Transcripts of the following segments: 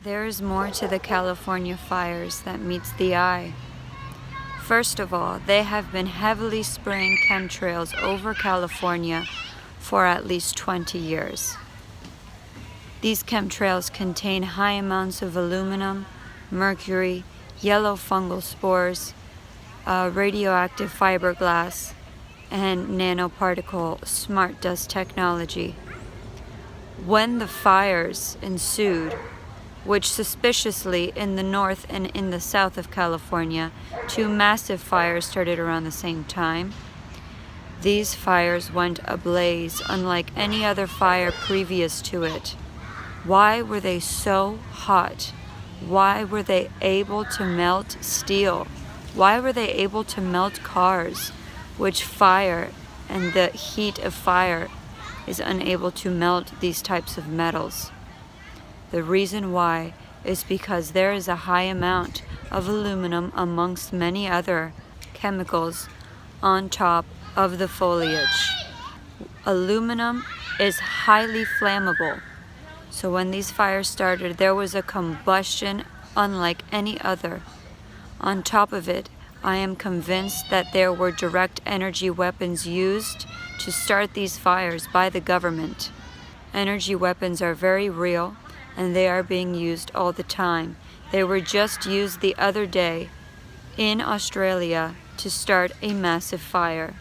There is more to the California fires that meets the eye. First of all, they have been heavily spraying chemtrails over California for at least 20 years. These chemtrails contain high amounts of aluminum, mercury, yellow fungal spores, radioactive fiberglass, and nanoparticle smart dust technology. When the fires ensued, which suspiciously in the north and in the south of California, two massive fires started around the same time. These fires went ablaze unlike any other fire previous to it. Why were they so hot? Why were they able to melt steel? Why were they able to melt cars, which fire and the heat of fire is unable to melt these types of metals? The reason why is because there is a high amount of aluminum amongst many other chemicals on top of the foliage. Aluminum is highly flammable. So when these fires started, there was a combustion unlike any other. On top of it, I am convinced that there were direct energy weapons used to start these fires by the government. Energy weapons are very real, and they are being used all the time. They were just used the other day in Australia to start a massive fire.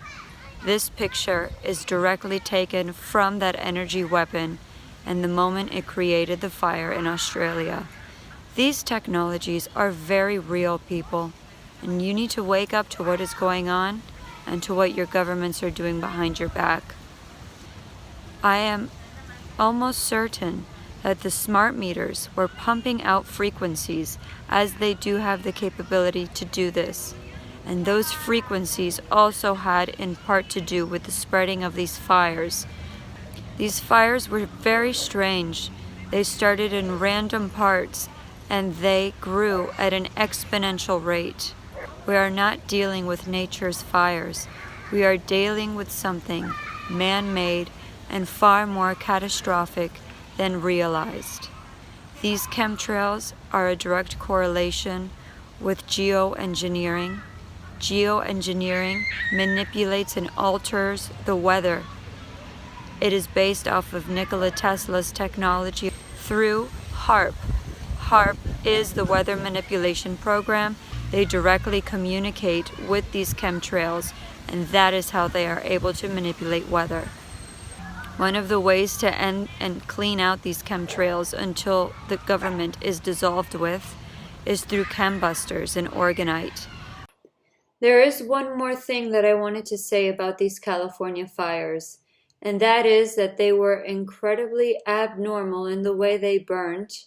This picture is directly taken from that energy weapon and the moment it created the fire in Australia. These technologies are very real, people, and you need to wake up to what is going on and to what your governments are doing behind your back. I am almost certain that the smart meters were pumping out frequencies, as they do have the capability to do this. And those frequencies also had in part to do with the spreading of these fires. These fires were very strange. They started in random parts and they grew at an exponential rate. We are not dealing with nature's fires. We are dealing with something man-made and far more catastrophic than realized. These chemtrails are a direct correlation with geoengineering. Geoengineering manipulates and alters the weather. It is based off of Nikola Tesla's technology through HAARP. HAARP is the weather manipulation program. They directly communicate with these chemtrails, and that is how they are able to manipulate weather. One of the ways to end and clean out these chemtrails until the government is dissolved with is through chembusters and orgonite. There is one more thing that I wanted to say about these California fires, and that is that they were incredibly abnormal in the way they burnt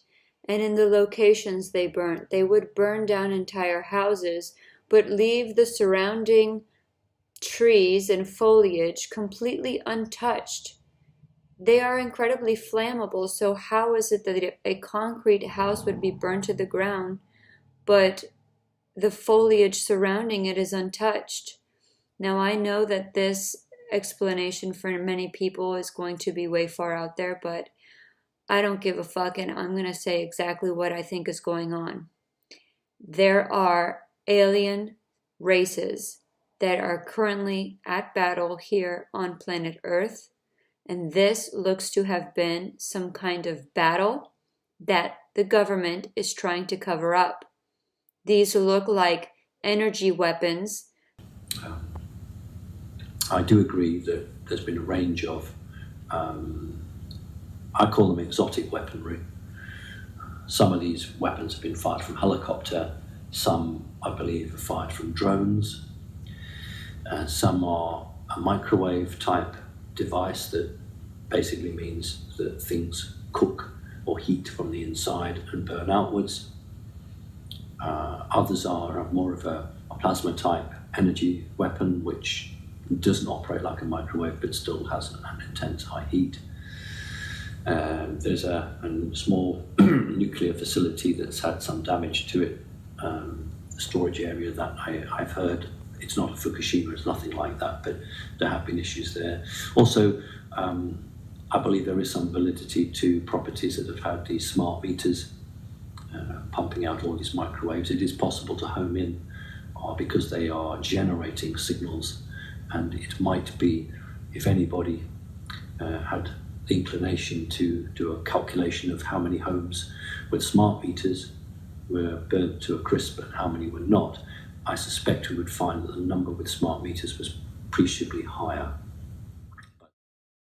and in the locations they burnt. They would burn down entire houses, but leave the surrounding trees and foliage completely untouched. They are incredibly flammable, so how is it that a concrete house would be burned to the ground, but the foliage surrounding it is untouched? Now, I know that this explanation for many people is going to be way far out there, but I don't give a fuck, and I'm going to say exactly what I think is going on. There are alien races that are currently at battle here on planet Earth. And this looks to have been some kind of battle that the government is trying to cover up. These look like energy weapons. I do agree that there's been a range of, I call them exotic weaponry. Some of these weapons have been fired from helicopter, some, I believe, are fired from drones, some are a microwave type device that basically means that things cook or heat from the inside and burn outwards. Others are more of a plasma type energy weapon, which doesn't operate like a microwave but still has an intense high heat. There's a small nuclear facility that's had some damage to it, the storage area that I've heard. It's not a Fukushima, it's nothing like that, but there have been issues there. Also, I believe there is some validity to properties that have had these smart meters pumping out all these microwaves. It is possible to home in because they are generating signals, and it might be, if anybody had the inclination to do a calculation of how many homes with smart meters were burnt to a crisp and how many were not, I suspect we would find that the number with smart meters was appreciably higher